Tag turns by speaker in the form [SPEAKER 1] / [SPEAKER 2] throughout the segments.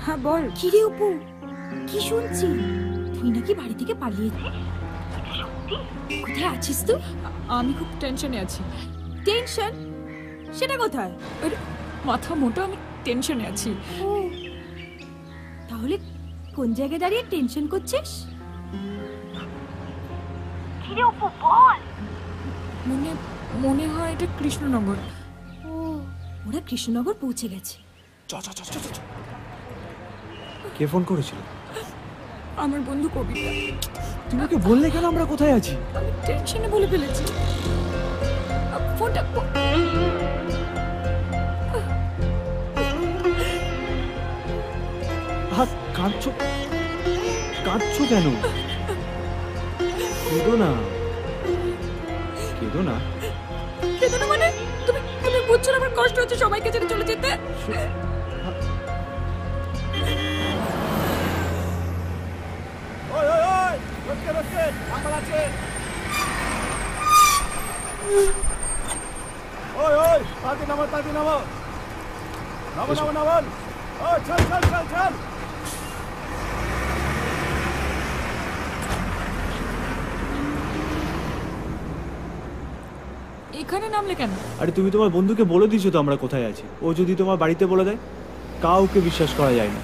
[SPEAKER 1] হ্যাঁ বল।
[SPEAKER 2] কি রে অপু, কি শুনছি? তুই নাকি বাড়ি থেকে পালিয়েছিস? কোথায় আছিস তুই?
[SPEAKER 1] আমি খুব টেনশনে আছি।
[SPEAKER 2] টেনশন? সেটা কোথায়?
[SPEAKER 1] ওই মাথা মোটা, আমি টেনশনে আছি।
[SPEAKER 2] ও, তাহলে কোন জায়গায় দাঁড়িয়ে টেনশন করছিস? কি রে অপু, বল।
[SPEAKER 1] মনে হয় এটা কৃষ্ণনগর।
[SPEAKER 2] ও, ওরা কৃষ্ণনগর পৌঁছে গেছে।
[SPEAKER 3] কে ফোন করেছিল?
[SPEAKER 1] আমার বন্ধু কবিতা।
[SPEAKER 3] তুমি ওকে বললে কেন আমরা কোথায় আছি?
[SPEAKER 1] আমি টেনশনে বলে ফেলেছি। ফোনটা
[SPEAKER 3] কাঁদছো কেন? কেঁদো না
[SPEAKER 1] মানে তুমি বুঝছো না আমার কষ্ট হচ্ছে সবাইকে ছেড়ে চলে যেতে। এখানে নামলে কেন?
[SPEAKER 3] আরে তুমি তোমার বন্ধুকে বলে দিয়েছো তো আমরা কোথায় আছি। ও যদি তোমার বাড়িতে বলে দেয়, কাউকে বিশ্বাস করা যায় না।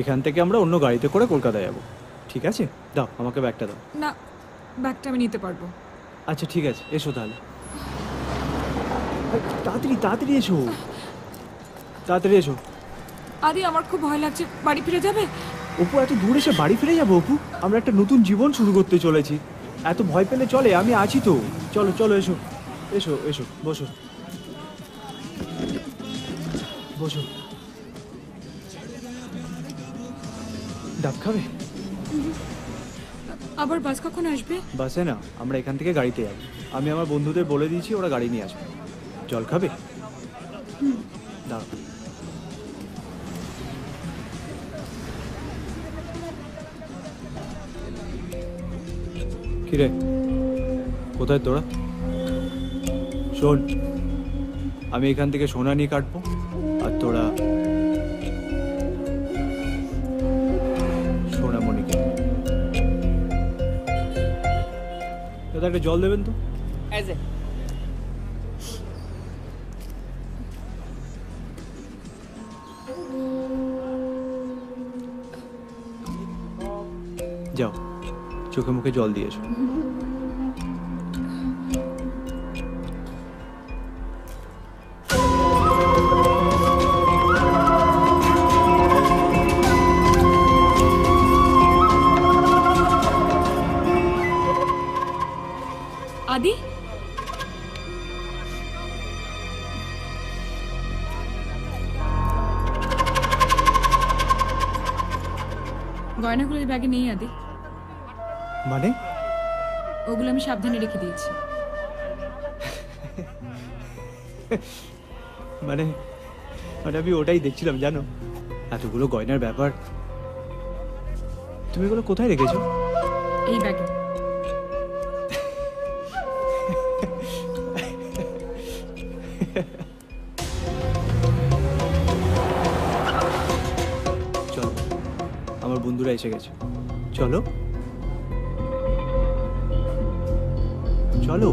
[SPEAKER 3] এখান থেকে আমরা অন্য গাড়িতে করে কলকাতায় যাবো, ঠিক আছে? দাও আমাকে ব্যাগটা দাও।
[SPEAKER 1] না, ব্যাগটা আমি নিতে পারবো।
[SPEAKER 3] আচ্ছা ঠিক আছে, এসো তাহলে। তাড়াতাড়ি এসো।
[SPEAKER 1] আদি, আমার খুব ভয় লাগছে। বাড়ি ফিরে যাবে?
[SPEAKER 3] অপু, এত দূর এসে বাড়ি ফিরে যাবো? অপু, আমরা একটা নতুন জীবন শুরু করতে চলেছি, এত ভয় পেলে চলে? আমি আছি তো। চলো এসো বসো। ডাব খাবে?
[SPEAKER 1] আবার বাস কখন আসবে?
[SPEAKER 3] বাসে না, আমরা এখান থেকে গাড়িতে যাবো। আমি আমার বন্ধুদের বলে দিয়েছি, ওরা গাড়ি নিয়ে আসবে। জল খাবে? দাও। কিরে, কোথায় তোরা? শোন, আমি এখান থেকে সোনা নিয়ে কাটবো, আর তোরা সোনামণিকে। দাদা একটা জল দেবেন তো। যাও, চোখে মুখে জল দিয়েছো।
[SPEAKER 1] আদি, গয়নাগুলো এই ব্যাগে নেই আদি।
[SPEAKER 3] মানে?
[SPEAKER 1] ওগুলো আমি সাবধানে রেখে দিয়েছি।
[SPEAKER 3] মানে আমি ওটাই দেখছিলাম, জানো, এতগুলো গয়নার ব্যাপার। তুমি এগুলো কোথায় রেখেছো?
[SPEAKER 1] এই ব্যাগে।
[SPEAKER 3] চলো, আমার বন্ধুরা এসে গেছে। চলো চলো।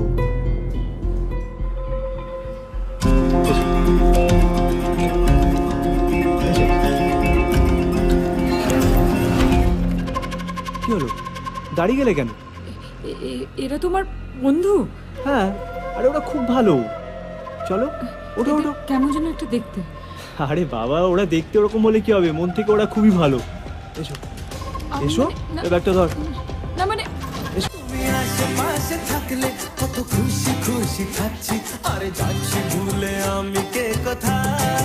[SPEAKER 3] কি হলো, দাঁড়িয়ে গেলে কেন?
[SPEAKER 1] এরা তোমার বন্ধু?
[SPEAKER 3] হ্যাঁ, আরে ওরা খুব ভালো। চলো, ওঠো।
[SPEAKER 1] কেমন যেন একটা দেখতে।
[SPEAKER 3] আরে বাবা, ওরা দেখতে ওরকম বলে কি হবে, মন থেকে ওরা খুবই ভালো। এসো, ব্যাগটা ধর।
[SPEAKER 1] না মানে
[SPEAKER 4] তুমি আশেপাশে থাকলে কত খুশি খাচ্ছি, আরে যাচ্ছি ভুলে আমি কে কোথায়।